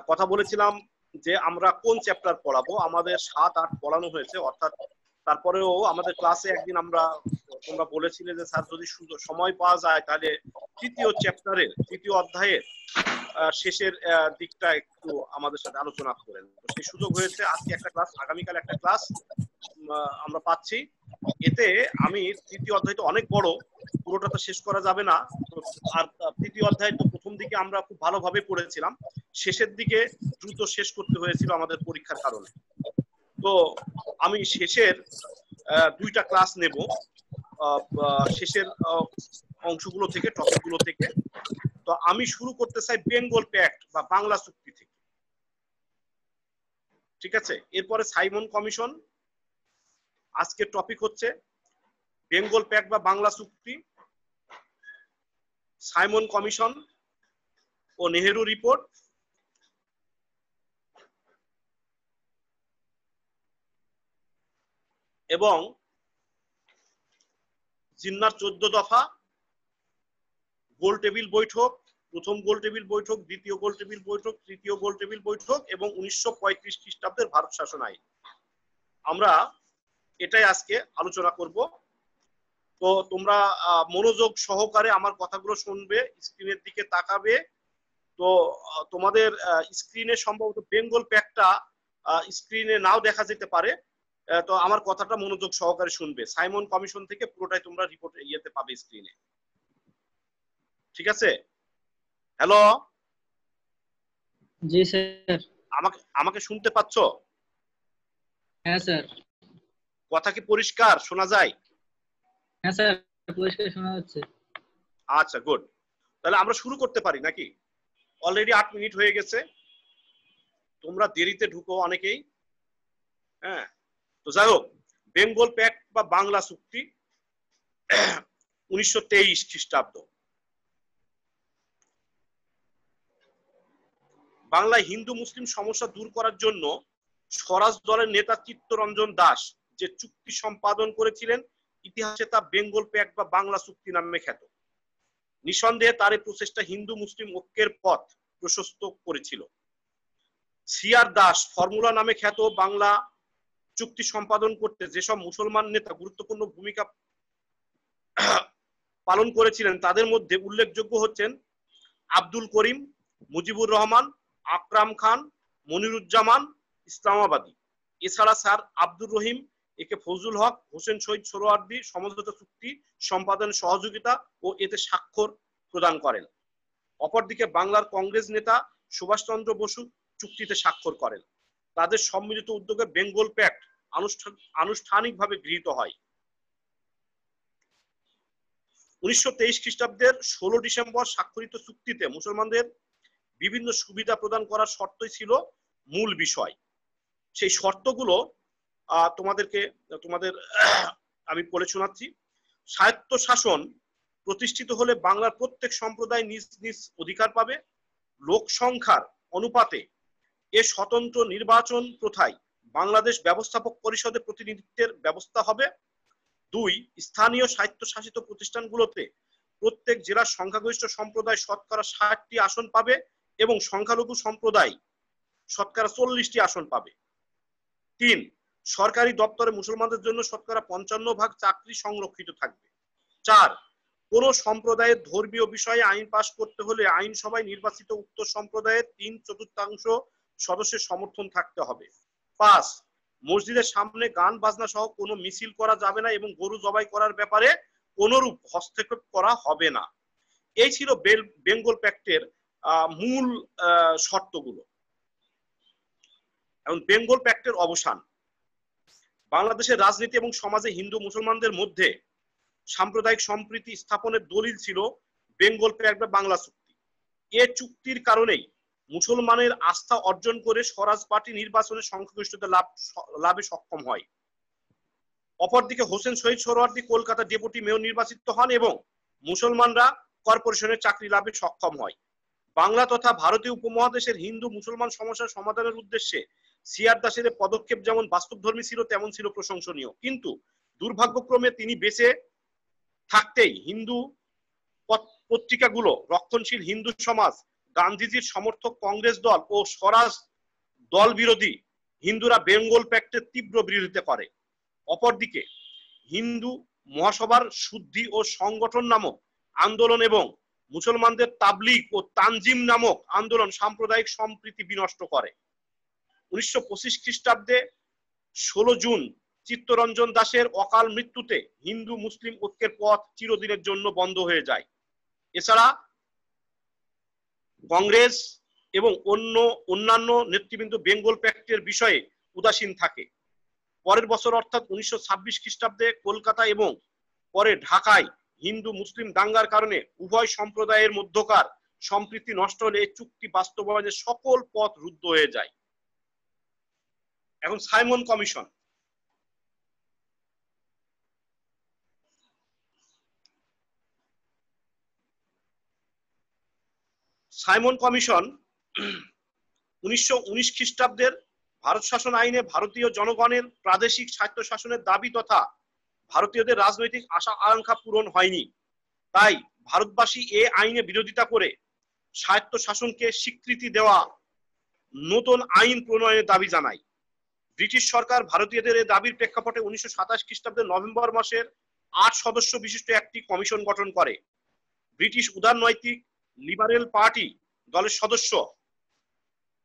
কথা বলেছিলাম যে আমরা কোন চ্যাপ্টার পড়াবো। আমাদের 7-8 পড়ানো হয়েছে, অর্থাৎ তারপরেও আমাদের ক্লাসে একদিন তোমরা বলেছিলে যে স্যার যদি সময় পাওয়া যায় তাহলে তৃতীয় চ্যাপ্টারের তৃতীয় অধ্যায়ের শেষের দিকটা একটু আমাদের সাথে আলোচনা করেন। তো সেই সুযোগ হয়েছে, আজকে একটা ক্লাস, আগামীকাল একটা ক্লাস আমরা পাচ্ছি। এতে আমি তৃতীয় অধ্যায় তো অনেক বড়, পুরোটা তো শেষ করা যাবে না। আর তৃতীয় অধ্যায় তো প্রথম দিকে আমরা খুব ভালোভাবে পড়েছিলাম, শেষের দিকে দ্রুত শেষ করতে হয়েছিল আমাদের পরীক্ষার কারণে। তো আমি শেষের 2টা ক্লাস নেব শেষের অংশগুলো থেকে, টপিকগুলো থেকে। তো আমি শুরু করতে চাই বেঙ্গল প্যাক্ট বা বাংলা চুক্তি থেকে, ঠিক আছে? এরপরে সাইমন কমিশন। আজকের টপিক হচ্ছে বেঙ্গল প্যাক্ট বা বাংলা চুক্তি, সাইমন কমিশন ও নেহেরু রিপোর্ট, এবং জিন্নার 14 দফা, গোল টেবিল বৈঠক, প্রথম গোল টেবিল বৈঠক, দ্বিতীয় গোল টেবিল বৈঠক, তৃতীয় গোল টেবিল বৈঠক এবং 1935 খ্রিস্টাব্দের ভারত শাসন আইন। আমরা এটাই আজকে আলোচনা করব। তো তোমরা মনোযোগ সহকারে আমার কথাগুলো শুনবে, স্ক্রিনের দিকে তাকাবে। তো তোমাদের স্ক্রিনে সম্ভবত বেঙ্গল প্যাক্টটা স্ক্রিনে নাও দেখা যেতে পারে, তো আমার কথাটা মনোযোগ সহকারে শুনবে। সাইমন কমিশন থেকে পুরোটাই তোমরা রিপোর্ট ইয়েতে পাবে স্ক্রিনে, ঠিক আছে? হ্যালো, জি স্যার। আমাকে শুনতে পাচ্ছ? হ্যাঁ স্যার। কথা কি পরিষ্কার শোনা যায়? হ্যাঁ স্যার, পরিষ্কার শোনা যাচ্ছে। আচ্ছা, গুড। তাহলে আমরা শুরু করতে পারি নাকি? অলরেডি 8 মিনিট হয়ে গেছে, তোমরা দেরিতে ঢুকো অনেকেই। হ্যাঁ, তো যাই হোক, বেঙ্গল প্যাক্ট বা বাংলা চুক্তি 1923 খ্রিস্টাব্দ। বাংলায় হিন্দু মুসলিম সমস্যা দূর করার জন্য স্বরাজ দলের নেতা চিত্তরঞ্জন দাস যে চুক্তি সম্পাদন করেছিলেন, ইতিহাসে তা বেঙ্গল প্যাক্ট বা বাংলা চুক্তি নামে খ্যাত। নিঃসন্দেহে তার এই প্রচেষ্টা হিন্দু মুসলিম ঐক্যের পথ প্রশস্ত করেছিল। সিআর দাস ফর্মুলা নামে খ্যাত বাংলা চুক্তি সম্পাদন করতে যেসব মুসলমান নেতা গুরুত্বপূর্ণ ভূমিকা পালন করেছিলেন তাদের মধ্যে উল্লেখযোগ্য হচ্ছেন আব্দুল করিম, মুজিবুর রহমান, আকরাম খান, মনিরুজ্জামান ইসলামাবাদী। এছাড়া স্যার আব্দুর রহিম, একে ফজলুল হক, হোসেন শহীদ সোহরাওয়ার্দী সমঝোতা চুক্তি সম্পাদনের সহযোগিতা ও এতে স্বাক্ষর প্রদান করেন। অপরদিকে বাংলার কংগ্রেস নেতা সুভাষচন্দ্র বসু চুক্তিতে স্বাক্ষর করেন। তাদের সম্মিলিত উদ্যোগে বেঙ্গল প্যাক্ট আনুষ্ঠানিকভাবে গৃহীত হয়। 1923 খ্রিস্টাব্দের 16 ডিসেম্বর স্বাক্ষরিত চুক্তিতে মুসলমানদের বিভিন্ন সুবিধা প্রদান করার শর্তই ছিল মূল বিষয়। সেই শর্তগুলো তোমাদের আমি পড়ে শোনাচ্ছি। স্বায়ত্ত শাসন প্রতিষ্ঠিত হলে বাংলার প্রত্যেক সম্প্রদায় নিজ নিজ অধিকার পাবে। লোক সংখ্যার অনুপাতে এ স্বতন্ত্র নির্বাচন প্রথায় বাংলাদেশ ব্যবস্থাপক পরিষদে প্রতিনিধিত্বের ব্যবস্থা হবে। 2, স্থানীয় স্বায়ত্তশাসিত প্রতিষ্ঠানগুলোতে প্রত্যেক জেলার সংখ্যাগরিষ্ঠ সম্প্রদায় শতকরা 60টি আসন পাবে এবং সংখ্যালঘু সম্প্রদায় শতকরা 40টি আসন পাবে। 3, সরকারি দপ্তরে মুসলমানদের জন্য শতকরা 55% চাকরি সংরক্ষিত থাকবে। 4, কোন সম্প্রদায়ের ধর্মীয় বিষয়ে আইন পাশ করতে হলে আইনসভায় নির্বাচিত উক্ত সম্প্রদায়ের 3/4 সদস্যের সমর্থন থাকতে হবে। 5, মসজিদের সামনে গান বাজনা সহ কোনো মিছিল করা যাবে না এবং গরু জবাই করার ব্যাপারে কোনরূপ হস্তক্ষেপ করা হবে না। এই ছিল বেঙ্গল প্যাক্টের মূল শর্তগুলো। এবং বেঙ্গল প্যাক্টের অবসান। বাংলাদেশের রাজনীতি এবং সমাজে হিন্দু মুসলমানদের মধ্যে সাম্প্রদায়িক সম্প্রীতি স্থাপনের দলিল ছিল বেঙ্গল প্যাক্ট বা বাংলা চুক্তি। এ চুক্তির কারণেই মুসলমানের আস্থা অর্জন করে স্বরাজ পার্টি নির্বাচনে সংখ্যাগরিষ্ঠতা লাভে সক্ষম হয়। অপরদিকে হোসেন শহীদ সোহরাওয়ার্দী কলকাতা ডেপুটি মেয়র নির্বাচিত হন এবং মুসলমানরা কর্পোরেশনের চাকরি লাভে সক্ষম হয়। বাংলা তথা ভারতীয় উপমহাদেশের হিন্দু মুসলমান সমস্যার সমাধানের উদ্দেশ্যে সিআর দাসের পদক্ষেপ যেমন বাস্তবধর্মী ছিল তেমন ছিল প্রশংসনীয়। কিন্তু দুর্ভাগ্যক্রমে তিনি বেঁচে থাকতেই হিন্দু পত্রিকাগুলো, রক্ষণশীল হিন্দু সমাজ, গান্ধীজির সমর্থক কংগ্রেস দল ও স্বরাজ দল বিরোধী হিন্দুরা বেঙ্গল প্যাক্টের তীব্র বিরোধিতা করে। অপরদিকে হিন্দু মহাসভার শুদ্ধি ও সংগঠন নামক আন্দোলন এবং মুসলমানদের তাবলিগ ও তানজিম নামক আন্দোলন সাম্প্রদায়িক সম্প্রীতি বিনষ্ট করে। 1925 খ্রিস্টাব্দে 16 জুন চিত্তরঞ্জন দাসের অকাল মৃত্যুতে হিন্দু মুসলিম ঐক্যের পথ চিরদিনের জন্য বন্ধ হয়ে যায়। এছাড়া কংগ্রেস এবং অন্যান্য নেতৃবৃন্দ বেঙ্গল প্যাক্টের বিষয়ে উদাসীন থাকে। পরের বছর অর্থাৎ 1926 খ্রিস্টাব্দে কলকাতা এবং পরে ঢাকায় হিন্দু মুসলিম দাঙ্গার কারণে উভয় সম্প্রদায়ের মধ্যকার সম্প্রীতি নষ্ট হলে এই চুক্তি বাস্তবায়নের সকল পথ রুদ্ধ হয়ে যায়। এখন সাইমন কমিশন। সাইমন কমিশন 1919 খ্রিস্টাব্দের ভারত শাসন আইনে ভারতীয় জনগণের প্রাদেশিক স্বায়ত্ত শাসনের দাবি তথা ভারতীয়দের রাজনৈতিক আশা আকাঙ্ক্ষা পূরণ হয়নি। তাই ভারতবাসী এ আইনে বিরোধিতা করে স্বায়ত্ত শাসনকে স্বীকৃতি দেওয়া নতুন আইন প্রণয়নের দাবি জানায়। ব্রিটিশ সরকার ভারতীয়দের এই দাবির প্রেক্ষাপটে 1927 খ্রিস্টাব্দের নভেম্বর মাসের 8 সদস্য বিশিষ্ট একটি কমিশন গঠন করে। ব্রিটিশ উদারনৈতিক লিবারেল পার্টি দলের সদস্য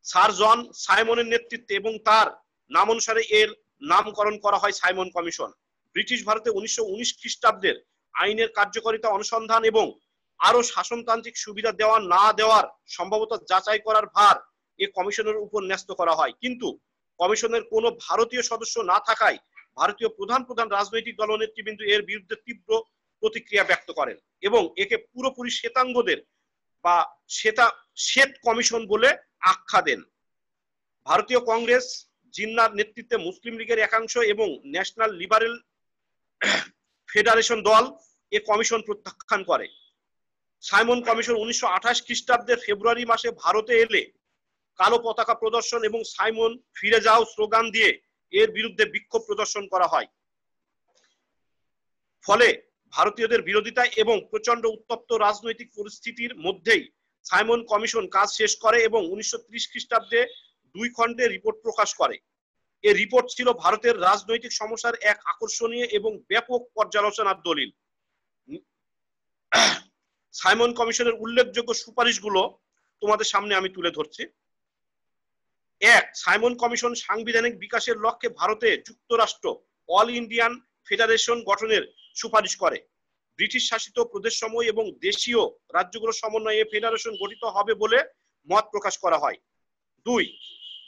স্যার জন সাইমনের নেতৃত্বে এবং তার নাম অনুসারে এর নামকরণ করা হয় সাইমন কমিশন। ব্রিটিশ ভারতে 1919 খ্রিস্টাব্দের আইনের কার্যকারিতা অনুসন্ধান এবং আরো শাসনতান্ত্রিক সুবিধা দেওয়া না দেওয়ার সম্ভবত যাচাই করার ভার এ কমিশনের উপর ন্যস্ত করা হয়। কিন্তু কমিশনের কোনো ভারতীয় সদস্য না থাকায় ভারতীয় প্রধান প্রধান রাজনৈতিক দল নেতৃবৃন্দ এর বিরুদ্ধে তীব্র প্রতিক্রিয়া ব্যক্ত করেন এবং একে পুরোপুরি শ্বেতাঙ্গদের বা শ্বেত কমিশন বলে আখ্যা দেন। ভারতীয় কংগ্রেস জিন্নার নেতৃত্বে মুসলিম লীগের একাংশ এবং ন্যাশনাল লিবারেল ফেডারেশন দল এ কমিশন প্রত্যাখ্যান করে। সাইমন কমিশন 1928 খ্রিস্টাব্দের ফেব্রুয়ারি মাসে ভারতে এলে কালো পতাকা প্রদর্শন এবং সাইমন ফিরে যাও স্লোগান দিয়ে এর বিরুদ্ধে বিক্ষোভ প্রদর্শন করা হয়। ফলে ভারতীয়দের বিরোধিতা এবং প্রচন্ড উত্তপ্ত রাজনৈতিক পরিস্থিতির মধ্যেই সাইমন কমিশন কাজ শেষ করে এবং 1930 খ্রিস্টাব্দে 2 খণ্ডে রিপোর্ট প্রকাশ করে। এই রিপোর্ট ছিল ভারতের রাজনৈতিক সমস্যার এক আকর্ষণীয় এবং ব্যাপক পর্যালোচনার দলিল। সাইমন কমিশনের উল্লেখযোগ্য সুপারিশগুলো তোমাদের সামনে আমি তুলে ধরছি। 1. সাইমন কমিশন সাংবিধানিক বিকাশের লক্ষ্যে ভারতে যুক্তরাষ্ট্র অল ইন্ডিয়ান ফেডারেশন গঠনের সুপারিশ করে। ব্রিটিশ শাসিত প্রদেশসমূহ এবং দেশীয় রাজ্যগুলোর সমন্বয়ে ফেডারেশন গঠিত হবে বলে মত প্রকাশ করা হয়। 2.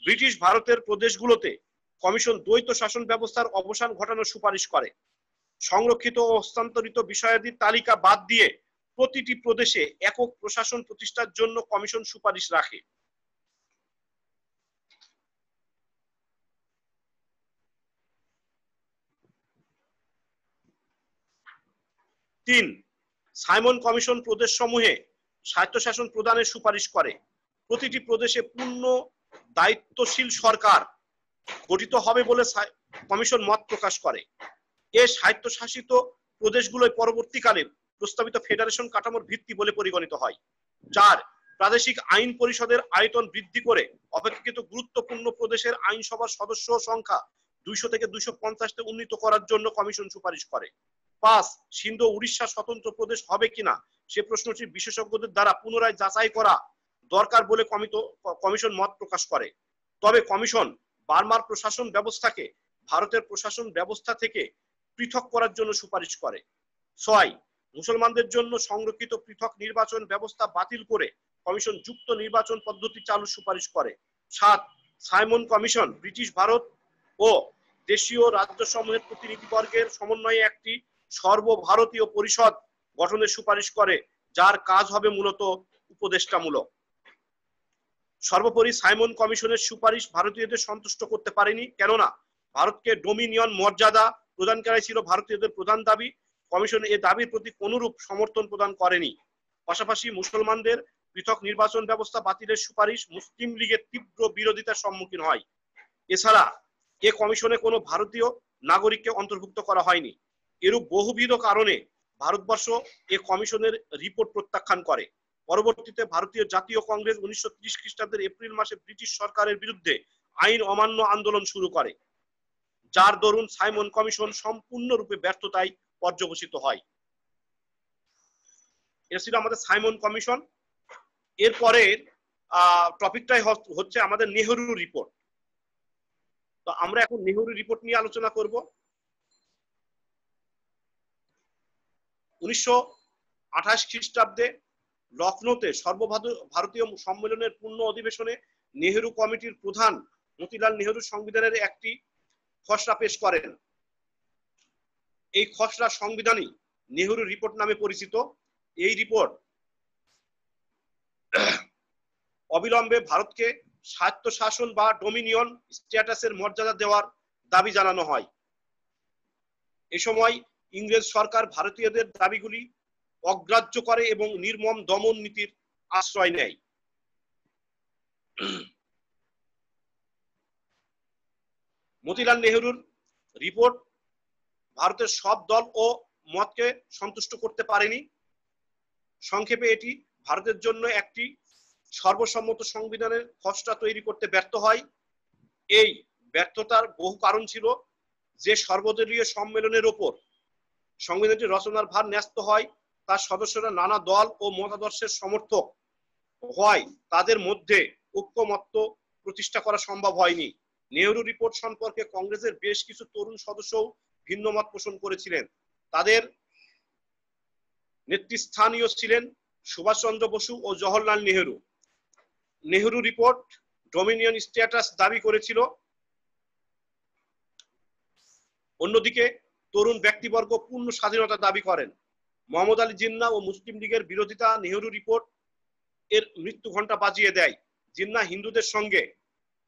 ব্রিটিশ ভারতের প্রদেশগুলোতে কমিশন দ্বৈত শাসন ব্যবস্থার অবসান ঘটানোর সুপারিশ করে। সংরক্ষিত ও হস্তান্তরিত বিষয়াদির তালিকা বাদ দিয়ে প্রতিটি প্রদেশে একক প্রশাসন প্রতিষ্ঠার জন্য কমিশন সুপারিশ রাখে। 3. সাইমন কমিশন প্রদেশ সমূহে স্বায়ত্তশাসন প্রদানের সুপারিশ করে। প্রতিটি প্রদেশে পূর্ণ দায়িত্বশীল সরকার গঠিত হবে বলে কমিশন মত প্রকাশ করে। এ স্বায়ত্তশাসিত প্রদেশগুলোই পরবর্তীকালে প্রস্তাবিত ফেডারেশন কাঠামোর ভিত্তি বলে পরিগণিত হয়। 4. প্রাদেশিক আইন পরিষদের আয়তন বৃদ্ধি করে অপেক্ষাকৃত গুরুত্বপূর্ণ প্রদেশের আইনসভার সদস্য সংখ্যা 200 থেকে 250 তে উন্নীত করার জন্য কমিশন সুপারিশ করে। 5. সিন্ধু উড়িষ্যা স্বতন্ত্র প্রদেশ হবে কিনা সে প্রশ্নটি বিশেষজ্ঞদের দ্বারা পুনরায় যাচাই করা দরকার বলে কমিশন মত প্রকাশ করে। তবে কমিশন বার্মার প্রশাসন ব্যবস্থাকে ভারতের প্রশাসন ব্যবস্থা থেকে পৃথক করার জন্য সুপারিশ করে। 6. মুসলমানদের জন্য সংরক্ষিত পৃথক নির্বাচন ব্যবস্থা বাতিল করে কমিশন যুক্ত নির্বাচন পদ্ধতি চালুর সুপারিশ করে। 7. সাইমন কমিশন ব্রিটিশ ভারত ও দেশীয় রাজ্যসমূহের প্রতিনিধিবর্গের সমন্বয়ে একটি সর্বভারতীয় পরিষদ গঠনের সুপারিশ করে, যার কাজ হবে মূলত উপদেষ্টামূলক। সর্বোপরি সাইমন কমিশনের সুপারিশ ভারতীয়দের সন্তুষ্ট করতে পারেনি, কেননা ভারতকে ডোমিনিয়ন মর্যাদা প্রদান করাই ছিল ভারতীয়দের প্রধান দাবি। কমিশন এ দাবির প্রতি কোনরূপ সমর্থন প্রদান করেনি। পাশাপাশি মুসলমানদের পৃথক নির্বাচন ব্যবস্থা বাতিলের সুপারিশ মুসলিম লীগের তীব্র বিরোধিতার সম্মুখীন হয়। এছাড়া এ কমিশনে কোনো ভারতীয় নাগরিককে অন্তর্ভুক্ত করা হয়নি। এরূপ বহুবিধ কারণে ভারতবর্ষ এ কমিশনের রিপোর্ট প্রত্যাখ্যান করে। পরবর্তীতে ভারতীয় জাতীয় কংগ্রেস 1930 খ্রিস্টাব্দের এপ্রিল মাসে ব্রিটিশ সরকারের বিরুদ্ধে আইন অমান্য আন্দোলন শুরু করে, যার দরুন সাইমন কমিশন সম্পূর্ণরূপে ব্যর্থতায় পর্যবসিত হয়। এটা ছিল আমাদের সাইমন কমিশন। এরপরে টপিকটাই হচ্ছে আমাদের নেহেরু রিপোর্ট। তো আমরা এখন নেহেরু রিপোর্ট নিয়ে আলোচনা করব। 1928 খ্রিস্টাব্দে লখনৌতে সর্বভারতীয় সম্মেলনের পূর্ণ অধিবেশনে নেহেরু কমিটির প্রধান মতিলাল নেহেরু সংবিধানের একটি খসড়া পেশ করেন। এই খসড়া সংবিধানই নেহেরু রিপোর্ট নামে পরিচিত। এই রিপোর্ট অবিলম্বে ভারতকে স্বায়ত্তশাসন বা ডোমিনিয়ন স্ট্যাটাসের মর্যাদা দেওয়ার দাবি জানানো হয়। এ সময় ইংরেজ সরকার ভারতীয়দের দাবিগুলি অগ্রাহ্য করে এবং নির্মম দমন নীতির আশ্রয় নেয়। মতিলাল নেহেরুর রিপোর্ট ভারতের সব দল ও মতকে সন্তুষ্ট করতে পারেনি। সংক্ষেপে এটি ভারতের জন্য একটি সর্বসম্মত সংবিধানের খসড়া তৈরি করতে ব্যর্থ হয়। এই ব্যর্থতার বহু কারণ ছিল। যে সর্বদলীয় সম্মেলনের ওপর সংবিধানটি রচনার ভার ন্যস্ত হয়, তার সদস্যরা নানা দল ও মতাদর্শের সমর্থক হয়, তাদের মধ্যে ঐক্যমত্য প্রতিষ্ঠা করা সম্ভব হয়নি। নেহেরু রিপোর্ট সম্পর্কে কংগ্রেসের বেশ কিছু তরুণ সদস্যও ভিন্ন মত পোষণ করেছিলেন। তাদের নেতৃস্থানীয় ছিলেন সুভাষচন্দ্র বসু ও Jawaharlal Nehru. Nehru report dominion status দাবি করেছিল। অন্যদিকে তরুণ ব্যক্তিবর্গ পূর্ণ স্বাধীনতা দাবি করেন। মোহাম্মদ আলী জিন্নাহ ও মুসলিম লীগের বিরোধিতা নেহেরু রিপোর্ট এর মৃত্যু ঘণ্টা বাজিয়ে দেয়। জিন্নাহ হিন্দুদের সঙ্গে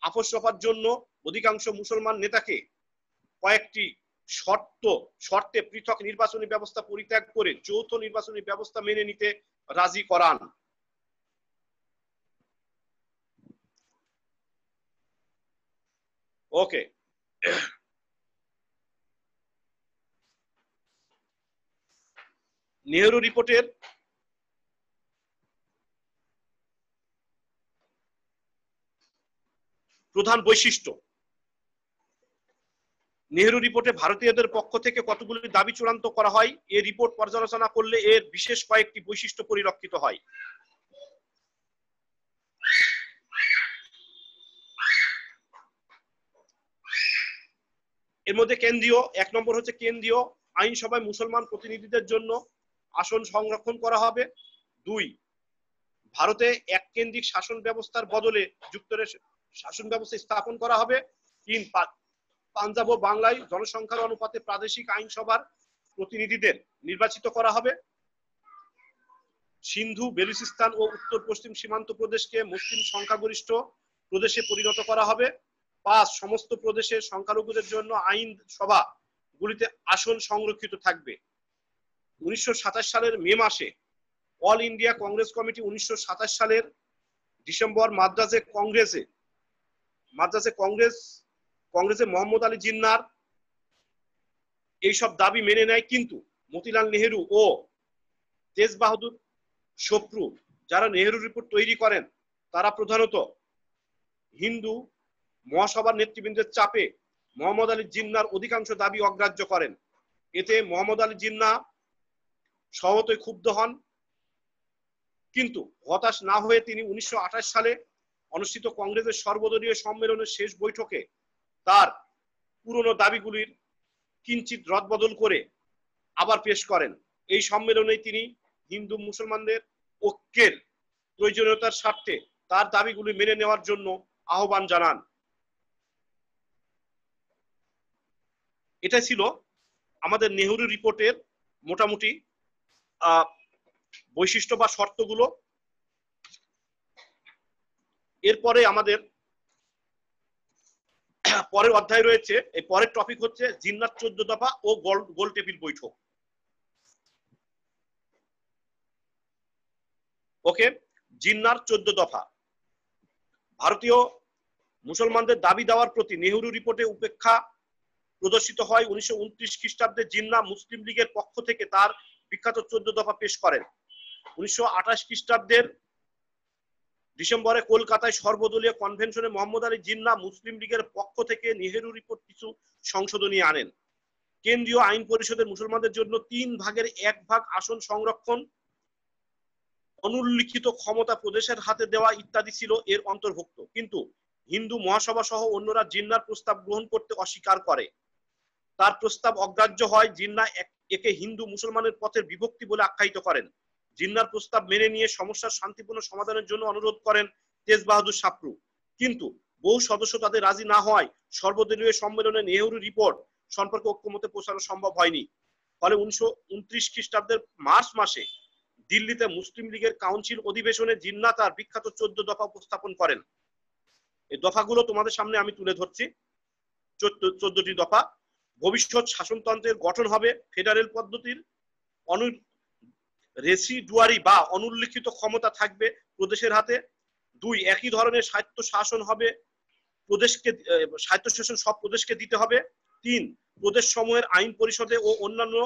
আপোষ রফার জন্য অধিকাংশ মুসলমান নেতাকে কয়েকটি শর্তে পৃথক নির্বাচনী ব্যবস্থা পরিত্যাগ করে যৌথ নির্বাচনী ব্যবস্থা মেনে নিতে রাজি করান। ওকে, নেহেরু রিপোর্টের প্রধান বৈশিষ্ট্য। নেহেরু রিপোর্টে ভারতীয়দের পক্ষ থেকে কতগুলি দাবি চূড়ান্ত করা হয়। এই রিপোর্ট পর্যালোচনা করলে এর বিশেষ কয়েকটি বৈশিষ্ট্য পরিলক্ষিত হয়। এর মধ্যে কেন্দ্রীয় 1 নম্বর হচ্ছে কেন্দ্রীয় আইনসভায় মুসলমান প্রতিনিধিদের জন্য আসন সংরক্ষণ করা হবে। 2, ভারতে এক কেন্দ্রিক শাসন ব্যবস্থার বদলে যুক্তরাষ্ট্রের শাসন ব্যবস্থা স্থাপন করা হবে। 3, পাঞ্জাব ও বাংলায় জনসংখ্যার অনুপাতে প্রাদেশিক আইনসভার প্রতিনিধিদের নির্বাচিত করা হবে। সিন্ধু, বেলুচিস্তান ও উত্তর পশ্চিম সীমান্ত প্রদেশকে মুসলিম সংখ্যাগরিষ্ঠ প্রদেশে পরিণত করা হবে। 5, সমস্ত প্রদেশের সংখ্যালঘুদের জন্য আইন সভা গুলিতে আসন সংরক্ষিত থাকবে। 1927 সালের মে মাসে অল ইন্ডিয়া কংগ্রেস কমিটি 1927 সালের ডিসেম্বর মাদ্রাজে কংগ্রেসে মোহাম্মদ আলী জিন্নাহর এইসব দাবি মেনে নেয়। কিন্তু মতিলাল নেহেরু ও তেজ বাহাদুর সপ্রু, যারা নেহেরু রিপোর্ট তৈরি করেন, তারা প্রধানত হিন্দু মহাসভার নেতৃবৃন্দের চাপে মোহাম্মদ আলী জিন্নাহর অধিকাংশ দাবি অগ্রাহ্য করেন। এতে মোহাম্মদ আলী জিন্নাহ স্বভাবতই ক্ষুব্ধ হন, কিন্তু হতাশ না হয়ে তিনি 1928 সালে অনুষ্ঠিত কংগ্রেসের সর্বদলীয় সম্মেলনের শেষ বৈঠকে তার পুরনো দাবিগুলির কিঞ্চিত রদবদল করে আবার পেশ করেন। এই সম্মেলনে তিনি হিন্দু মুসলমানদের ঐক্যের প্রয়োজনীয়তার স্বার্থে তার দাবিগুলি মেনে নেওয়ার জন্য আহ্বান জানান। এটা ছিল আমাদের নেহেরু রিপোর্টের মোটামুটি বৈশিষ্ট্য বা শর্তগুলো। এরপরে আমাদের পরের অধ্যায় রয়েছে, এই পরের টপিক হচ্ছে জিন্নাহর 14 দফা ও গোল টেবিল বৈঠক। ওকে, জিন্নাহর 14 দফা। ভারতীয় মুসলমানদের দাবি দেওয়ার প্রতি নেহেরু রিপোর্টে উপেক্ষা প্রদর্শিত হয়। 1929 খ্রিস্টাব্দে জিন্নাহ মুসলিম লীগের পক্ষ থেকে তার বিখ্যাত 14 দফা পেশ করেন। 1928 খ্রিস্টাব্দের ডিসেম্বরে কলকাতায় সর্বদলীয় কনভেনশনে মোহাম্মদ আলী জিন্না মুসলিম লীগের পক্ষ থেকে নেহেরু রিপোর্ট কিছু সংশোধনী আনেন। কেন্দ্রীয় আইন পরিষদের মুসলমানদের জন্য 3/1 আসন সংরক্ষণ, অনুল্লিখিত ক্ষমতা প্রদেশের হাতে দেওয়া ইত্যাদি ছিল এর অন্তর্ভুক্ত। কিন্তু হিন্দু মহাসভা সহ অন্যরা জিন্নার প্রস্তাব গ্রহণ করতে অস্বীকার করে। তার প্রস্তাব অগ্রাহ্য হয়। জিন্না একে হিন্দু মুসলমানের পথের বিভক্তি বলে আখ্যায়িত করেন। জিন্নার প্রস্তাব মেনে নিয়ে সমস্যার শান্তিপূর্ণ সমাধানের জন্য অনুরোধ করেন তেজ বাহাদুর সাপ্রু। কিন্তু বহু সদস্য তাদের রাজি না হয় সর্বদলীয় সম্মেলনে নেহেরু রিপোর্ট সম্পর্কে ঐক্যমতে পৌঁছানো সম্ভব হয়নি। ফলে 1929 খ্রিস্টাব্দের মার্চ মাসে দিল্লিতে মুসলিম লীগের কাউন্সিল অধিবেশনে জিন্না তার বিখ্যাত 14 দফা উপস্থাপন করেন। এই দফাগুলো তোমাদের সামনে আমি তুলে ধরছি। 14টি দফা। ভবিষ্যৎ শাসনতন্ত্রের গঠন হবে ফেডারেল পদ্ধতির, রেসিডুয়ারি বা অনুল্লিখিত ক্ষমতা থাকবে প্রদেশের হাতে। 2, একই ধরনের স্বায়ত্ত শাসন হবে প্রদেশকে, স্বায়ত্ত শাসন সব প্রদেশকে দিতে হবে। 3, প্রদেশ সমূহের আইন পরিষদে ও অন্যান্য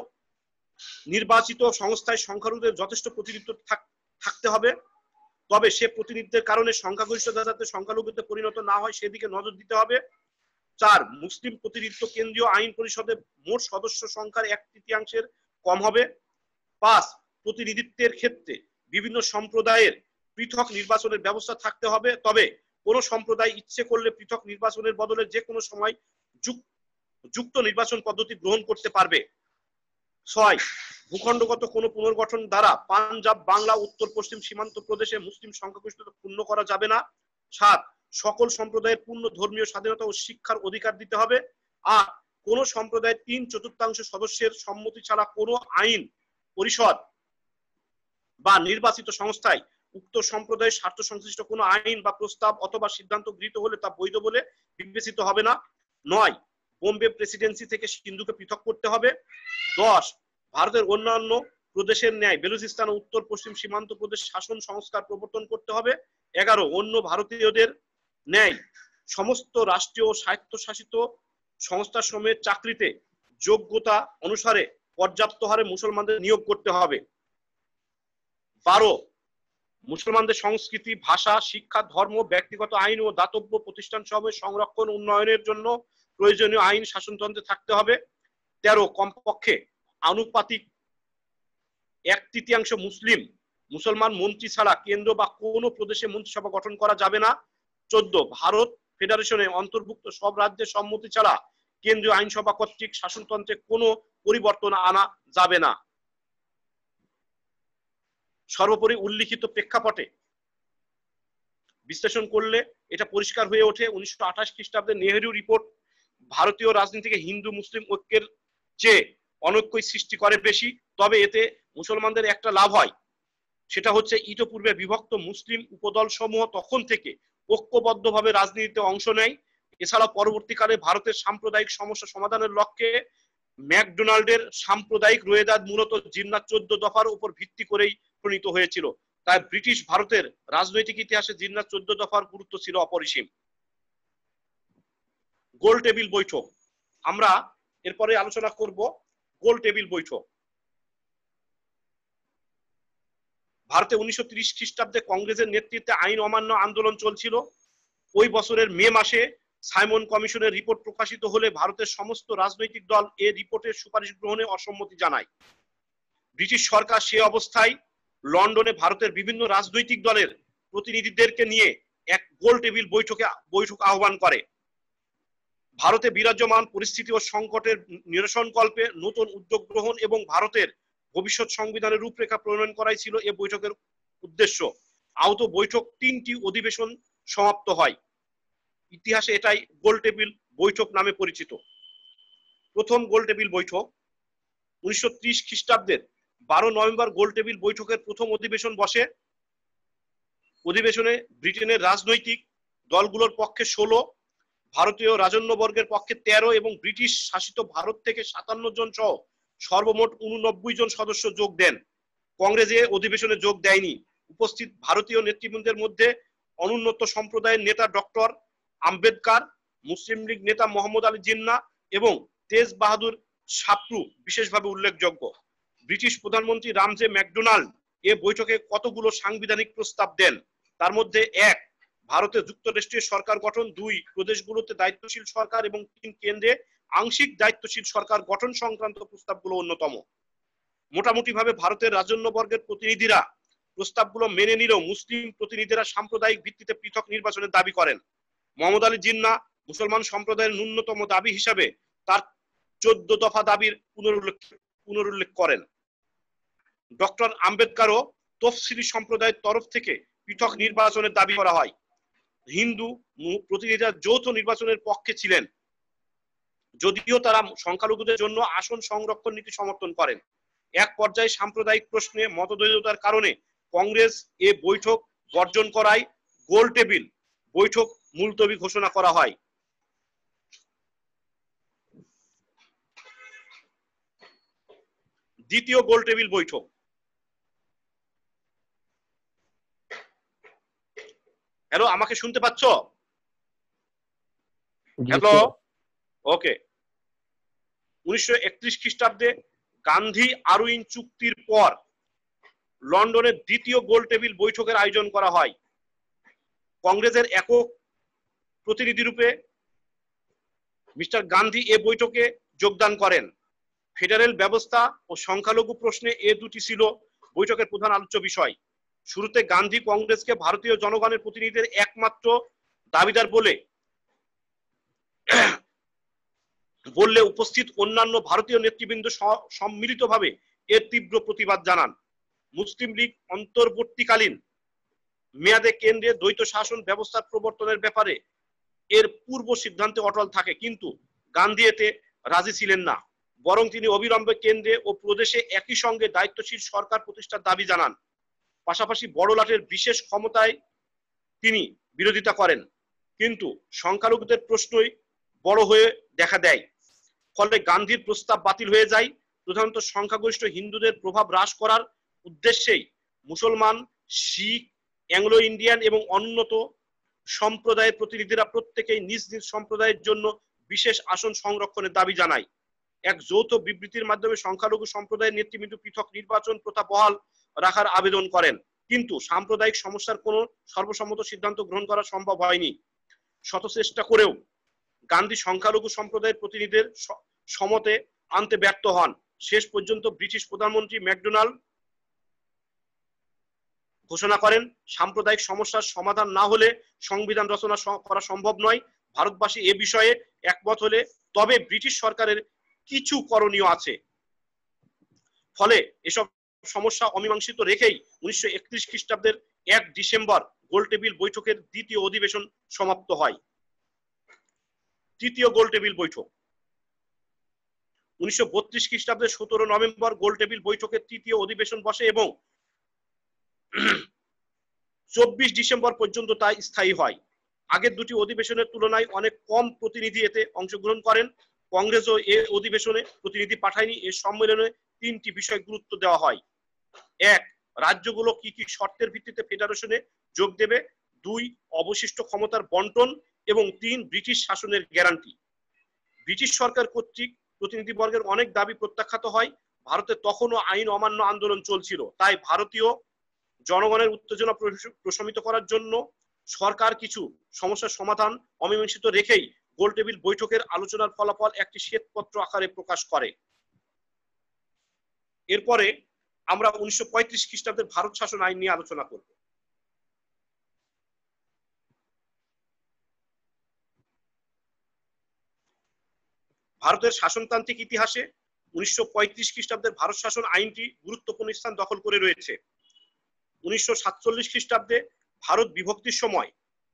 নির্বাচিত সংস্থায় সংখ্যালঘুদের যথেষ্ট প্রতিনিধিত্ব থাকতে হবে, তবে সে প্রতিনিধিত্বের কারণে সংখ্যাগরিষ্ঠতা যাতে সংখ্যালঘুতে পরিণত না হয় সেদিকে নজর দিতে হবে। 4, মুসলিম প্রতিনিধিত্ব কেন্দ্রীয় আইন পরিষদে মোট সদস্য সংখ্যার 1/3 কম হবে। 5, প্রতিনিধিত্বের ক্ষেত্রে বিভিন্ন সম্প্রদায়ের পৃথক নির্বাচনের ব্যবস্থা থাকতে হবে, তবে কোন সম্প্রদায় ইচ্ছে করলে পৃথক নির্বাচনের বদলে যে কোনো সময় যুক্ত নির্বাচন পদ্ধতি গ্রহণ করতে পারবে। 6, ভূখণ্ডগত কোন পুনর্গঠন দ্বারা পাঞ্জাব, বাংলা, উত্তর পশ্চিম সীমান্ত প্রদেশে মুসলিম সংখ্যাগরিষ্ঠতা পূর্ণ করা যাবে না। 7, সকল সম্প্রদায়ের পূর্ণ ধর্মীয় স্বাধীনতা ও শিক্ষার অধিকার দিতে হবে। 8, কোন সম্প্রদায়ের 3/4 সদস্যের সম্মতি ছাড়া কোন আইন পরিষদ বা নির্বাচিত সংস্থায় উক্ত সম্প্রদায়ের স্বার্থ সংশ্লিষ্ট কোন আইন বা প্রস্তাব অথবা সিদ্ধান্ত গৃহীত হলে তা বৈধ বলে বিবেচিত হবে না। 9, বোম্বে প্রেসিডেন্সি থেকে সিন্ধুকে পৃথক করতে হবে। 10, ভারতের অন্যান্য প্রদেশের ন্যায় বেলুচিস্তান ও উত্তর পশ্চিম সীমান্ত প্রদেশ শাসন সংস্কার প্রবর্তন করতে হবে। 11, অন্য ভারতীয়দের ন্যায় সমস্ত রাষ্ট্রীয় স্বায়ত্তশাসিত সংস্থা সমূহের চাকরিতে যোগ্যতা অনুসারে পর্যাপ্ত হারে মুসলমানদের নিয়োগ করতে হবে। 12, মুসলমানদের সংস্কৃতি, ভাষা, শিক্ষা, ধর্ম, ব্যক্তিগত আইন ও দাতব্য প্রতিষ্ঠান সমূহের সংরক্ষণ উন্নয়নের জন্য প্রয়োজনীয় আইন শাসনতন্ত্রে থাকতে হবে। 13, কমপক্ষে আনুপাতিক 1/3 মুসলমান মন্ত্রী ছাড়া কেন্দ্র বা কোন প্রদেশে মন্ত্রিসভা গঠন করা যাবে না। 14, ভারত ফেডারেশনে অন্তর্ভুক্ত সব রাজ্যের সম্মতি ছাড়া কেন্দ্রীয় আইনসভা কর্তৃক শাসনতন্ত্রে কোনো পরিবর্তন আনা যাবে না। সর্বোপরি উল্লিখিত প্রেক্ষাপটে বিশ্লেষণ করলে এটা পরিষ্কার হয়ে ওঠে 1928 খ্রিস্টাব্দে নেহেরু রিপোর্ট ভারতীয় রাজনীতিকে হিন্দু মুসলিম ঐক্যের চেয়ে অনৈক্যই সৃষ্টি করে বেশি। তবে এতে মুসলমানদের একটা লাভ হয়, সেটা হচ্ছে ইতোপূর্বে বিভক্ত মুসলিম উপদল সমূহ তখন থেকে ঐক্যবদ্ধভাবে রাজনীতিতে অংশ নেয়। এছাড়া পরবর্তীকালে ভারতের সাম্প্রদায়িক সমস্যা সমাধানের লক্ষ্যে ম্যাকডোনাল্ডের সাম্প্রদায়িক রোয়েদাদ মূলত জিন্নার 14 দফার উপর ভিত্তি করেই প্রণীত হয়েছিল। তাই ব্রিটিশ ভারতের রাজনৈতিক ইতিহাসে জিন্নার 14 দফার গুরুত্ব ছিল অপরিসীম। গোল টেবিল বৈঠক, আমরা এরপরে আলোচনা করব গোল টেবিল বৈঠক। ভারতে 1930 খ্রিস্টাব্দে কংগ্রেসের নেতৃত্বে আইন অমান্য আন্দোলন চলছিল। ওই বছরের মে মাসে সাইমন কমিশনের রিপোর্ট প্রকাশিত হলে ভারতের সমস্ত রাজনৈতিক দল এই রিপোর্টের সুপারিশ গ্রহণে অসম্মতি জানায়। ব্রিটিশ সরকার সে অবস্থায় লন্ডনে ভারতের বিভিন্ন রাজনৈতিক দলের প্রতিনিধিদেরকে নিয়ে এক গোল টেবিল বৈঠক আহ্বান করে। ভারতে বিরাজমান পরিস্থিতি ও সংকটের নিরসনকল্পে নতুন উদ্যোগ গ্রহণ এবং ভারতের ভবিষ্যৎ সংবিধানের রূপরেখা প্রণয়ন করাই ছিল এ বৈঠকের উদ্দেশ্য। আহত বৈঠক 3টি অধিবেশন সমাপ্ত হয়। ইতিহাসে এটাই গোল টেবিল বৈঠক নামে পরিচিত। প্রথম গোল টেবিল বৈঠক 1930 খ্রিস্টাব্দের 12 নভেম্বর গোল টেবিল বৈঠকের প্রথম অধিবেশন বসে। অধিবেশনে ব্রিটেনের রাজনৈতিক দলগুলোর পক্ষে 16, ভারতীয় রাজন্যবর্গের পক্ষে 13 এবং ব্রিটিশ শাসিত ভারত থেকে 57 জন সহ সর্বমোট 89 জন সদস্য যোগ দেন। কংগ্রেসে অধিবেশনে যোগ দেয়নি। উপস্থিত ভারতীয় নেতৃবৃন্দের মধ্যে অনুন্নত সম্প্রদায়ের নেতা ডক্টর আম্বেদকর, মুসলিম লীগ নেতা মোহাম্মদ আলী জিন্না এবং তেজ বাহাদুর সাপ্রু বিশেষভাবে উল্লেখযোগ্য। ব্রিটিশ প্রধানমন্ত্রী রামজে ম্যাকডোনাল্ড এ বৈঠকে কতগুলো সাংবিধানিক প্রস্তাব দেন? তার মধ্যে 1, ভারতে যুক্তরাষ্ট্রীয় সরকার গঠন, 2, প্রদেশগুলোতে দায়িত্বশীল সরকার এবং 3, কেন্দ্রে আংশিক দায়িত্বশীল সরকার গঠন সংক্রান্ত প্রস্তাবগুলো অন্যতম। মোটামুটি ভাবে ভারতের রাজন্যবর্গের প্রতিনিধিরা প্রস্তাবগুলো মেনে নিলেও মুসলিম প্রতিনিধিরা সাম্প্রদায়িক ভিত্তিতে পৃথক নির্বাচনের দাবি করেন। মোহাম্মদ আলী জিন্নাহ মুসলমান সম্প্রদায়ের ন্যূনতম দাবি হিসাবে তার 14 দফা দাবির পুনরুল্লেখ করেন। ডক্টর আম্বেদকরও তফসিলি সম্প্রদায়ের তরফ থেকে পৃথক নির্বাচনের দাবি করা হয়। হিন্দু প্রতিনিধিরা যৌথ নির্বাচনের পক্ষে ছিলেন, যদিও তারা সংখ্যালঘুদের জন্য আসন সংরক্ষণ নীতি সমর্থন করেন। এক পর্যায়ে সাম্প্রদায়িক প্রশ্নে মতদ্বৈধতার কারণে কংগ্রেস এ বৈঠক বর্জন করায় গোল টেবিল বৈঠক মুলতবি ঘোষণা করা হয়। দ্বিতীয় গোল টেবিল বৈঠক। হ্যালো, আমাকে শুনতে পাচ্ছ? হ্যালো, ওকে। 1931 খ্রিস্টাব্দে গান্ধী আরউইন চুক্তির পর লন্ডনের দ্বিতীয় গোল টেবিল বৈঠকের আয়োজন করা হয়। কংগ্রেসের একক প্রতিনিধি রূপে মিস্টার গান্ধী এ বৈঠকে যোগদান করেন। ফেডারেল ব্যবস্থা ও সংখ্যালঘু প্রশ্নে এ দুটি ছিল বৈঠকের প্রধান আলোচ্য বিষয়। শুরুতে গান্ধী কংগ্রেসকে ভারতীয় জনগণের প্রতিনিধিদের একমাত্র দাবিদার বললে উপস্থিত অন্যান্য ভারতীয় নেতৃবৃন্দ সম্মিলিতভাবে এর তীব্র প্রতিবাদ জানান। মুসলিম লীগ অন্তর্বর্তীকালীন মেয়াদে কেন্দ্রে দ্বৈত শাসন ব্যবস্থার প্রবর্তনের ব্যাপারে এর পূর্ব সিদ্ধান্তে অটল থাকে, কিন্তু গান্ধী এতে রাজি ছিলেন না। বরং তিনি অবিলম্বে কেন্দ্রে ও প্রদেশে একই সঙ্গে দায়িত্বশীল সরকার প্রতিষ্ঠার দাবি জানান। পাশাপাশি বড়লাটের বিশেষ ক্ষমতায় তিনি বিরোধিতা করেন, কিন্তু সংখ্যালঘুদের প্রশ্নই বড় হয়ে দেখা দেয়। ফলে গান্ধীর প্রস্তাব বাতিল হয়ে যায়। প্রধানত সংখ্যাগরিষ্ঠ হিন্দুদের প্রভাব হ্রাস করার উদ্দেশ্যেই মুসলমান, শিখ, অ্যাংলো ইন্ডিয়ান এবং অন্যত সম্প্রদায়ের প্রতিনিধিরা প্রত্যেকেই নিজ নিজ সম্প্রদায়ের জন্য বিশেষ আসন সংরক্ষণের দাবি জানায়। এক যৌথ বিবৃতির মাধ্যমে সংখ্যালঘু সম্প্রদায়ের নেতৃবৃন্দ পৃথক নির্বাচন প্রথা বহাল রাখার আবেদন করেন, কিন্তু সাম্প্রদায়িক সমস্যার কোনো সর্বসম্মত সিদ্ধান্ত গ্রহণ করা সম্ভব হয়নি। শত চেষ্টা করেও গান্ধী সংখ্যালঘু সম্প্রদায়ের প্রতিনিধিদের সমতে আনতে ব্যর্থ হন। শেষ পর্যন্ত ব্রিটিশ প্রধানমন্ত্রী ম্যাকডোনাল্ড ঘোষণা করেন, সাম্প্রদায়িক সমস্যার সমাধান না হলে সংবিধান রচনা করা সম্ভব নয়। ভারতবাসী এ বিষয়ে একমত হলে তবে ব্রিটিশ সরকারের কিছু করণীয় আছে। ফলে এসব সমস্যা অমীমাংসিত রেখেই 1931 খ্রিস্টাব্দের 1 ডিসেম্বর গোলটেবিল বৈঠকের দ্বিতীয় অধিবেশন সমাপ্ত হয়। তৃতীয় গোলটেবিল বৈঠক 1932 খ্রিস্টাব্দের 17 নভেম্বর গোলটেবিল বৈঠকের তৃতীয় অধিবেশন বসে এবং 24 ডিসেম্বর পর্যন্ত তা স্থায়ী হয়। আগের দুটি অধিবেশনের তুলনায় অনেক কম প্রতিনিধি এতে অংশগ্রহণ করেন। কংগ্রেসও এ অধিবেশনে প্রতিনিধি পাঠায়নি। এ সম্মেলনে 3টি বিষয় গুরুত্ব দেওয়া হয়। 1, রাজ্যগুলো কি কি শর্তের ভিত্তিতে ফেডারেশনে যোগ দেবে। 2, অবশিষ্ট ক্ষমতার বন্টন এবং 3, ব্রিটিশ শাসনের গ্যারান্টি। ব্রিটিশ সরকার কর্তৃক প্রতিনিধিবর্গের অনেক দাবি প্রত্যাখ্যাত হয়। ভারতে তখনও আইন অমান্য আন্দোলন চলছিল, তাই ভারতীয় জনগণের উত্তেজনা প্রশমিত করার জন্য সরকার কিছু সমস্যার সমাধান অমীমাংসিত রেখেই গোলটেবিল বৈঠকের আলোচনার ফলাফল একটি শ্বেতপত্র আকারে প্রকাশ করে। এরপরে আমরা 1935 খ্রিস্টাব্দের ভারত শাসন আইন নিয়ে আলোচনা করব। ভারতের শাসনতান্ত্রিক ইতিহাসে 1935 খ্রিস্টাব্দের ভারত শাসন আইনটি গুরুত্বপূর্ণ স্থান দখল করে রয়েছে। 1947 খ্রিস্টাব্দে ভারত বিভক্তির সময়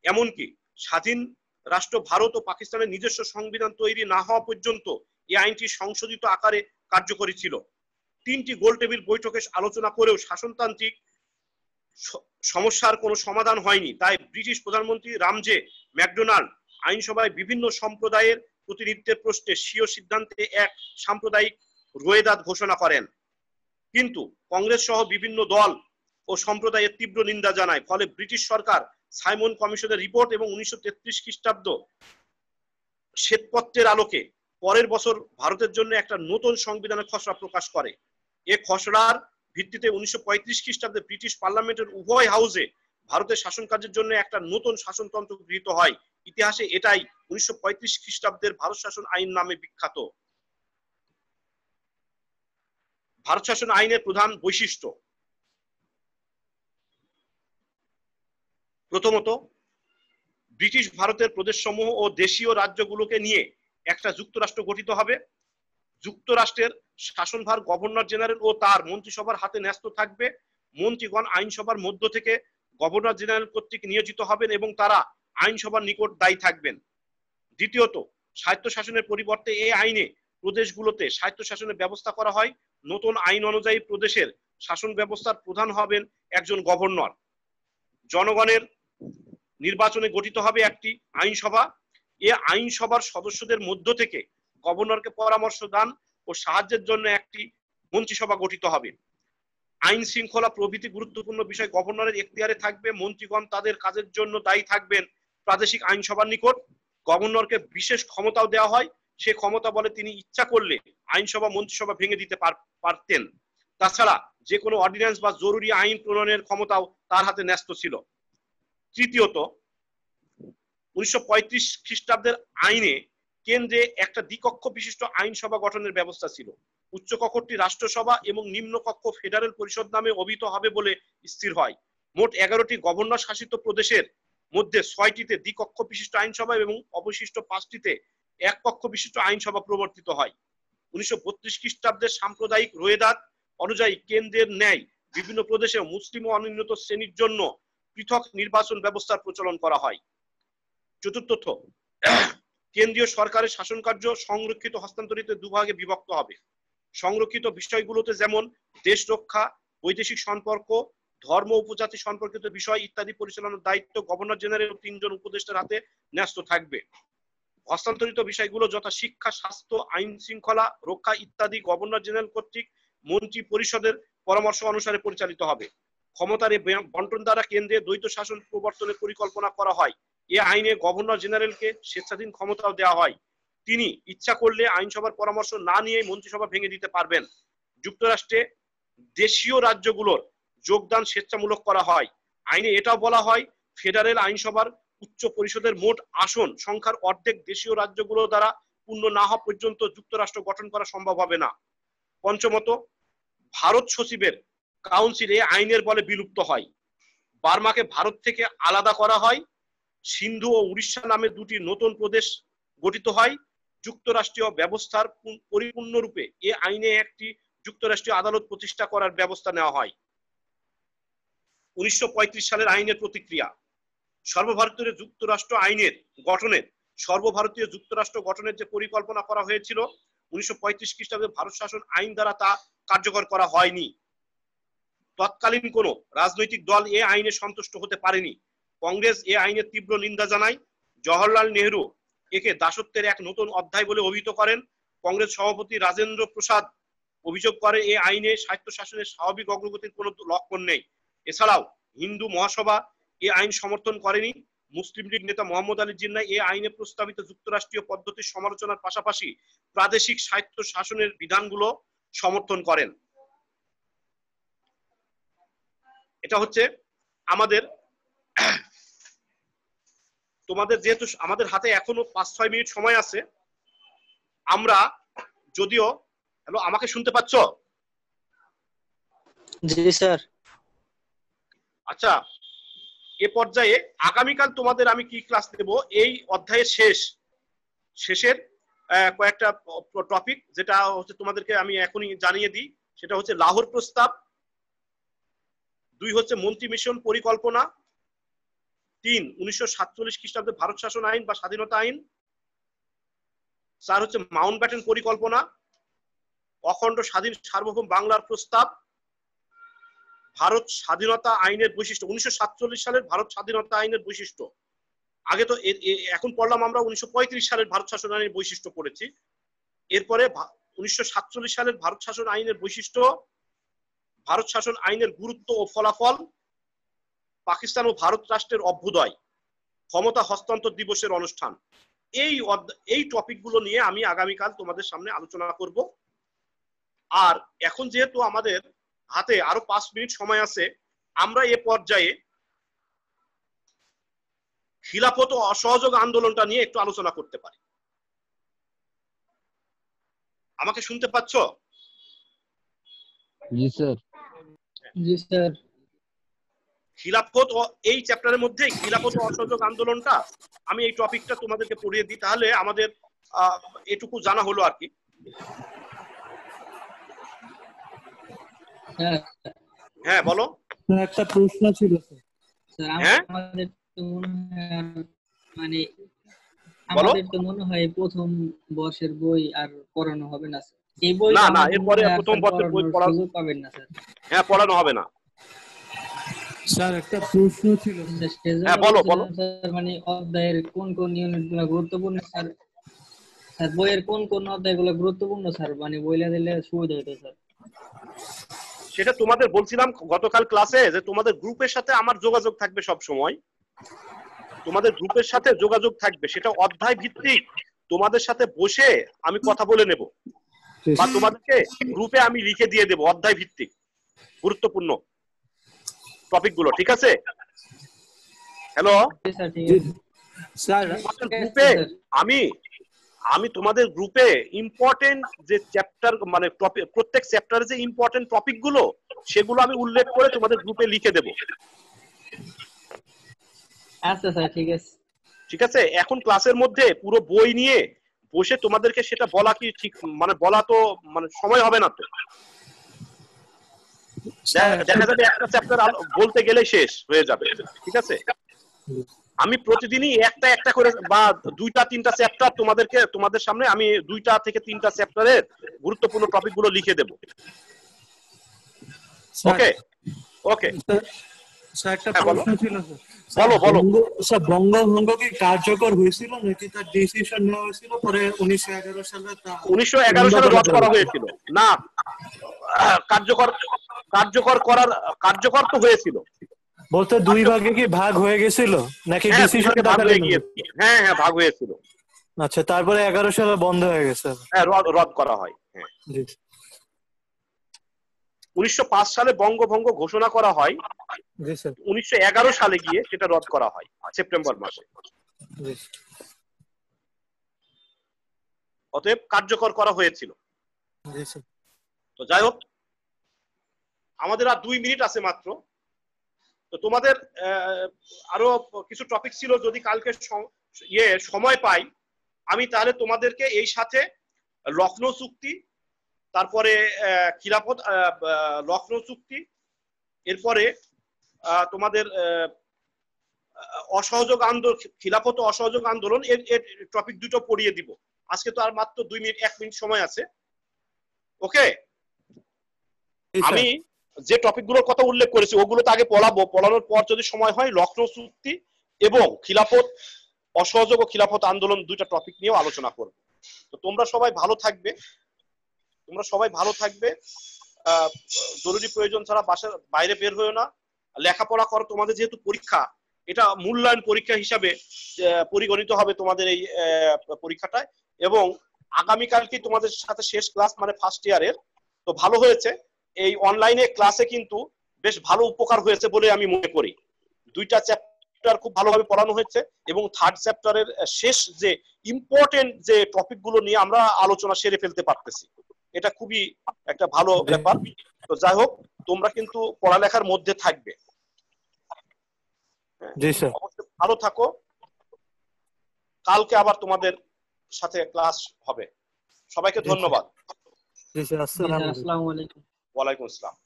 এমনকি স্বাধীন রাষ্ট্র ভারত ও পাকিস্তানের নিজস্ব সংবিধান তৈরি না হওয়া পর্যন্ত এই আইনটি সংশোধিত আকারে কার্যকরী ছিল। 3টি গোলটেবিল বৈঠকে আলোচনা করেও শাসনতান্ত্রিক সমস্যার কোনো সমাধান হয়নি। তাই ব্রিটিশ প্রধানমন্ত্রী রামজে ম্যাকডোনাল্ড আইনসভায় বিভিন্ন সম্প্রদায়ের প্রতিনিধিত্বের প্রশ্নে স্বীয় সিদ্ধান্তে এক সাম্প্রদায়িক রোয়েদাদ ঘোষণা করেন, কিন্তু কংগ্রেস সহ বিভিন্ন দল ও সম্প্রদায়ের তীব্র নিন্দা জানায়। ফলে ব্রিটিশ সরকার সাইমন কমিশনের রিপোর্ট এবং 1933 খ্রিস্টাব্দ শ্বেতপত্রের আলোকে পরের বছর ভারতের জন্য একটা নতুন সংবিধানের খসড়া প্রকাশ করে। এ খসড়ার ভিত্তিতে 1935 খ্রিস্টাব্দে ব্রিটিশ পার্লামেন্টের উভয় হাউসে ভারতের শাসন কার্যের জন্য একটা নতুন শাসনতন্ত্র গৃহীত হয়। ইতিহাসে এটাই 1935 খ্রিস্টাব্দের ভারত শাসন আইন নামে বিখ্যাত। ভারত শাসন আইনের প্রধান বৈশিষ্ট্য: প্রথমত, ব্রিটিশ ভারতের প্রদেশসমূহ ও দেশীয় রাজ্যগুলোকে নিয়ে একটা যুক্তরাষ্ট্র গঠিত হবে। যুক্তরাষ্ট্রের শাসনভার গভর্নর জেনারেল ও তার মন্ত্রিসভার হাতে ন্যস্ত থাকবে। মন্ত্রীগণ আইনসভার মধ্য থেকে গভর্নর জেনারেল কর্তৃক নিয়োজিত হবেন এবং তারা আইনসভার নিকট দায়ী থাকবেন। দ্বিতীয়ত, স্বায়ত্তশাসনের পরিবর্তে এই আইনে প্রদেশগুলোতে স্বায়ত্তশাসনের ব্যবস্থা করা হয়। নতুন আইন অনুযায়ী প্রদেশের শাসন ব্যবস্থার প্রধান হবেন একজন গভর্নর। জনগণের নির্বাচনে গঠিত হবে একটি আইনসভা। এই আইনসভার সদস্যদের মধ্য থেকে গভর্নরকে পরামর্শ দান ও সাহায্যের জন্য একটি মন্ত্রিসভা গঠিত হবে। আইন শৃঙ্খলা প্রভৃতি গুরুত্বপূর্ণ বিষয় গভর্নরের এখতিয়ারে থাকবে। মন্ত্রীগণ তাদের কাজের জন্য দায়ী থাকবেন প্রাদেশিক আইনসভার নিকট। গভর্নরকে বিশেষ ক্ষমতাও দেওয়া হয়। সে ক্ষমতা বলে তিনি ইচ্ছা করলে আইনসভা মন্ত্রিসভা ভেঙে দিতে পারতেন। তাছাড়া যে কোনো অর্ডিন্যান্স বা জরুরি আইন প্রণয়নের ক্ষমতাও তার হাতে ন্যস্ত ছিল। তৃতীয়ত, 1935 খ্রিস্টাব্দের আইনে কেন্দ্রে একটা দ্বিকক্ষ বিশিষ্ট আইনসভা গঠনের ব্যবস্থা ছিল। উচ্চ কক্ষটি রাষ্ট্রসভা এবং নিম্ন কক্ষ ফেডারেল পরিষদ নামে অভিহিত হবে বলে স্থির হয়। মোট 11টি গভর্নর শাসিত প্রদেশের মধ্যে 6টিতে দ্বিকক্ষ বিশিষ্ট আইনসভা এবং অবশিষ্ট 5টিতে এক কক্ষ বিশিষ্ট আইনসভা প্রবর্তিত হয়। 1932 খ্রিস্টাব্দের সাম্প্রদায়িক রোয়েদাদ অনুযায়ী কেন্দ্রের ন্যায় বিভিন্ন প্রদেশে মুসলিম ও অনুন্নত শ্রেণীর জন্য পৃথক নির্বাচন ব্যবস্থার প্রচলন করা হয়। চতুর্থত, কেন্দ্রীয় সরকারের শাসন কার্য সংরক্ষিত হস্তান্তরিত দুভাগে বিভক্ত হবে। সংরক্ষিত বিষয়গুলোতে যেমন দেশ রক্ষা, বৈদেশিক সম্পর্ক, ধর্ম উপজাতি সম্পর্কিত বিষয় ইত্যাদি পরিচালনার দায়িত্ব গভর্নর জেনারেল ও 3 জন উপদেষ্টার হাতে ন্যস্ত থাকবে। হস্তান্তরিত বিষয়গুলো যথা শিক্ষা, স্বাস্থ্য, আইন শৃঙ্খলা রক্ষা ইত্যাদি গভর্নর জেনারেল কর্তৃক মন্ত্রী পরিষদের পরামর্শ অনুসারে পরিচালিত হবে। ক্ষমতার বন্টন দ্বারা কেন্দ্রে দ্বৈত শাসন প্রবর্তনের পরিকল্পনা করা হয়। এই আইনে গভর্নর জেনারেলকে স্বেচ্ছাধীন ক্ষমতাও দেওয়া হয়। তিনি ইচ্ছা করলে আইনসভার পরামর্শ না নিয়ে মন্ত্রিসভা ভেঙে দিতে পারবেন। যুক্তরাষ্ট্রে দেশীয় রাজ্যগুলোর যোগদান স্বেচ্ছামূলক করা হয়। আইনে এটাও বলা হয়, ফেডারেল আইনসভার উচ্চ পরিষদের মোট আসন সংখ্যার অর্ধেক দেশীয় রাজ্যগুলো দ্বারা পূর্ণ না হওয়া পর্যন্ত যুক্তরাষ্ট্র গঠন করা সম্ভব হবে না। পঞ্চমত, ভারত সচিবের কাউন্সিল এই আইনের বলে বিলুপ্ত হয়। বার্মাকে ভারত থেকে আলাদা করা হয়। সিন্ধু ও উড়িষ্যা নামে 2টি নতুন প্রদেশ গঠিত হয়। যুক্তরাষ্ট্রীয় ব্যবস্থার পরিপূর্ণরূপে এই আইনে একটি যুক্তরাষ্ট্রীয় আদালত প্রতিষ্ঠা করার ব্যবস্থা নেওয়া হয়। 1935 সালের আইনের প্রতিক্রিয়া: সর্বভারতীয় যুক্তরাষ্ট্র আইনের গঠনের সর্বভারতীয় যুক্তরাষ্ট্র গঠনের যে পরিকল্পনা করা হয়েছিল 1935 খ্রিস্টাব্দে ভারত শাসন আইন দ্বারা তা কার্যকর করা হয়নি। তৎকালীন কোন রাজনৈতিক দল এ আইনে সন্তুষ্ট হতে পারেনি। কংগ্রেস এ আইনের তীব্র নিন্দা জানায়। জওহরলাল নেহরু একে দাসত্বের এক নতুন অধ্যায় বলে অভিহিত করেন। কংগ্রেস সভাপতি রাজেন্দ্র প্রসাদ অভিযোগ করে এই আইনে স্বায়ত্তশাসনের স্বাভাবিক অগ্রগতির কোনো লক্ষণ নেই। এছাড়াও হিন্দু মহাসভা এই আইন সমর্থন করেনি। মুসলিম লীগ নেতা মোহাম্মদ আলী জিন্নাহ এই আইনে প্রস্তাবিত যুক্তরাষ্ট্রীয় পদ্ধতির সমালোচনার পাশাপাশি প্রাদেশিক স্বায়ত্তশাসনের বিধানগুলো সমর্থন করেন। এটা হচ্ছে আমাদের, তোমাদের যেহেতু আমাদের হাতে এখনো 5-6 মিনিট সময় আছে, আমরা যদিও, হ্যালো আমাকে শুনতে পাচ্ছ? জি স্যার। আচ্ছা, এ পর্যায়ে আগামীকাল তোমাদের আমি কি ক্লাস দেব, এই অধ্যায়ের শেষের কয়েকটা টপিক যেটা হচ্ছে তোমাদেরকে আমি এখনই জানিয়ে দিই। সেটা হচ্ছে লাহোর প্রস্তাব, 2 হচ্ছে মন্ত্রী মিশন পরিকল্পনা, 3 1947 খ্রিস্টাব্দে ভারত শাসন আইন বা স্বাধীনতা আইন, 4 হচ্ছে মাউন্টব্যাটেন পরিকল্পনা, অখণ্ড স্বাধীন সার্বভৌম বাংলার প্রস্তাব, ভারত স্বাধীনতা আইনের বৈশিষ্ট্য, 1947 সালের ভারত স্বাধীনতা আইনের বৈশিষ্ট্য। আগে তো এখন পড়লাম আমরা 1935 সালের ভারত শাসন আইনের বৈশিষ্ট্য পড়েছি। এরপরে 1947 সালের ভারত শাসন আইনের বৈশিষ্ট্য, ভারত শাসন আইনের গুরুত্ব ও ফলাফল, পাকিস্তান ও ভারত রাষ্ট্রের অভ্যুদয়, ক্ষমতা হস্তান্তর দিবসের অনুষ্ঠান। এই টপিকগুলো নিয়ে আমি আগামীকাল তোমাদের সামনে আলোচনা করব। আর এখন যেহেতু আমাদের হাতে আরো 5 মিনিট সময় আছে, আমরা এ পর্যায়ে খিলাফত ও অসহযোগ আন্দোলনটা নিয়ে একটু আলোচনা করতে পারি। আমাকে শুনতে পাচ্ছ? জি স্যার। জি স্যার। খিলাফত ও এই চ্যাপ্টারের মধ্যে খিলাফত ও অসহযোগ আন্দোলনটা আমি এই টপিকটা তোমাদেরকে পড়িয়ে দিই, তাহলে আমাদের এটুকু জানা হলো আর কি। হ্যাঁ বলো। একটা প্রশ্ন ছিল স্যার। হ্যাঁ আমাদের তো মনে হয় মানে বলো। আমাদের তো মনে হয় প্রথম বর্ষের বই আর পড়ানো হবে না স্যার। এই বই না না, এরপরে প্রথম বর্ষের বই পড়ানো সুযোগ পাবেন না স্যার। হ্যাঁ পড়ানো হবে না স্যার। একটা প্রশ্ন ছিল হ্যাঁ বলো বলো। স্যার মানে অধ্যায়ের কোন কোন ইউনিটগুলো গুরুত্বপূর্ণ স্যার? স্যার বইয়ের কোন কোন অধ্যায়গুলো গুরুত্বপূর্ণ স্যার, মানে বইলা দিলে সুবিধা হতো স্যার। সেটা তোমাদের বলছিলাম গতকাল ক্লাসে যে তোমাদের গ্রুপের সাথে আমার যোগাযোগ থাকবে সব সময়, তোমাদের গ্রুপের সাথে যোগাযোগ থাকবে, সেটা অধ্যায় ভিত্তিক তোমাদের সাথে বসে আমি কথা বলে নেব, বা তোমাদেরকে গ্রুপে আমি লিখে দিয়ে দেব অধ্যায় ভিত্তিক গুরুত্বপূর্ণ টপিক গুলো। ঠিক আছে? Hello sir. গ্রুপে আমি তোমাদের গ্রুপে ইম্পর্টেন্ট যে চ্যাপ্টার মানে প্রত্যেক চ্যাপ্টারে যে ইম্পর্টেন্ট টপিক গুলো সেগুলো আমি উল্লেখ করে তোমাদের গ্রুপে লিখে দেব। আচ্ছা স্যার ঠিক আছে। ঠিক আছে? এখন ক্লাসের মধ্যে পুরো বই নিয়ে বসে তোমাদেরকে সেটা বলা কি ঠিক, মানে বলা তো মানে সময় হবে না তো, দেখা যাবে একটা চ্যাপ্টার বলতে গেলে শেষ হয়ে যাবে। ঠিক আছে? আমি প্রতিদিনই একটা একটা করে বা 2টা 3টা চ্যাপ্টার তোমাদের সামনে আমি 2টা থেকে 3টা চ্যাপ্টারের গুরুত্বপূর্ণ টপিক গুলো লিখে দেব। ওকে ওকে স্যার। একটা প্রশ্ন ছিল বলো বলো। স্যার বঙ্গভঙ্গ কি কার্যকর হয়েছিল নাকি তার ডিসিশন নেওয়া হয়েছিল পরে 1911 সালে? 1911 সালে রদ করা হয়েছিল না, কার্যকর তো হয়েছিল। বলতে দুই ভাগে কি ভাগ হয়ে গেছিল নাকি ডিসিশন ভাগ হয়ে গিয়েছিল? হ্যাঁ হ্যাঁ ভাগ হয়েছিল। আচ্ছা, তারপরে 11 সালে বন্ধ হয়ে গেছে। হ্যাঁ রদ করা হয়। হ্যাঁ 1905 সালে বঙ্গভঙ্গ ঘোষণা করা হয়, 1911 সালে গিয়ে সেটা রদ করা হয় সেপ্টেম্বর মাসে। অতএব কার্যকর করা হয়েছিল। তো যাই হোক, আমাদের আর 2 মিনিট আছে মাত্র। তো তোমাদের আরো কিছু টপিক ছিল, যদি কালকে সময় পাই আমি তাহলে তোমাদেরকে এই সাথে লখনৌ চুক্তি, তারপরে খিলাফত লখনৌ চুক্তি, এরপরে তোমাদের অসহযোগ আন্দোলন, খিলাফত ও অসহযোগ আন্দোলন, এর টপিক দুটো পড়িয়ে দিব। আজকে তো আর মাত্র 2 মিনিট 1 মিনিট সময় আছে। ওকে? আমি যে টপিক গুলোর কথা উল্লেখ করেছি ওগুলো তো আগে পড়াবো, পড়ানোর পর যদি সময় হয় লখনৌ চুক্তি এবং খিলাফত অসহযোগ ও খিলাফত আন্দোলন 2টা টপিক নিয়েও আলোচনা করব। তো তোমরা সবাই ভালো থাকবে, জরুরি প্রয়োজন ছাড়া বাসার বাইরে বের হয়েও না, লেখাপড়া করো। তোমাদের যেহেতু পরীক্ষা, এটা মূল্যায়ন পরীক্ষা হিসাবে পরিগণিত হবে তোমাদের এই পরীক্ষাটায়, এবং আগামীকালকে তোমাদের সাথে শেষ ক্লাস মানে ফার্স্ট ইয়ারের। তো ভালো হয়েছে, এই অনলাইনে ক্লাসে কিন্তু বেশ ভালো উপকার হয়েছে বলে আমি মনে করি। 2টা চ্যাপ্টার খুব ভালোভাবে পড়ানো হয়েছে এবং 3rd চ্যাপ্টারের শেষ যে ইম্পর্টেন্ট যে টপিক গুলো নিয়ে আমরা আলোচনা সেরে ফেলতে পারতেছি, এটা খুবই একটা ভালো ব্যাপার। তো যাই হোক, তোমরা কিন্তু পড়ালেখার মধ্যে থাকবে। অবশ্যই ভালো থাকো, কালকে আবার তোমাদের সাথে ক্লাস হবে। সবাইকে ধন্যবাদ। আসসালামু আলাইকুম। ওয়ালাইকুম আসসালাম।